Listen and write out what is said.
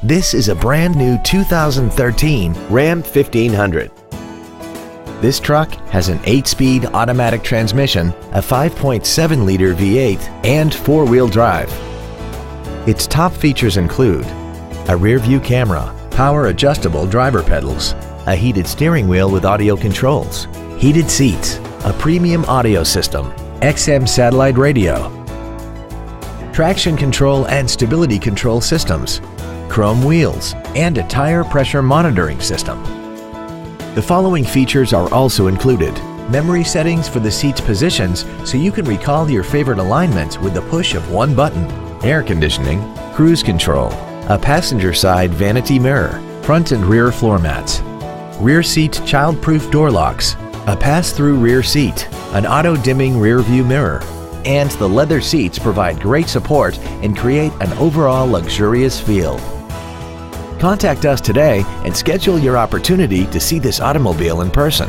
This is a brand new 2013 Ram 1500. This truck has an 8-speed automatic transmission, a 5.7-liter V8, and 4-wheel drive. Its top features include a rear-view camera, power-adjustable driver pedals, a heated steering wheel with audio controls, heated seats, a premium audio system, XM satellite radio, traction control and stability control systems, chrome wheels, and a tire pressure monitoring system. The following features are also included: memory settings for the seat's positions so you can recall your favorite alignments with the push of one button, air conditioning, cruise control, a passenger side vanity mirror, front and rear floor mats, rear seat child-proof door locks, a pass-through rear seat, an auto-dimming rear view mirror, and the leather seats provide great support and create an overall luxurious feel. Contact us today and schedule your opportunity to see this automobile in person.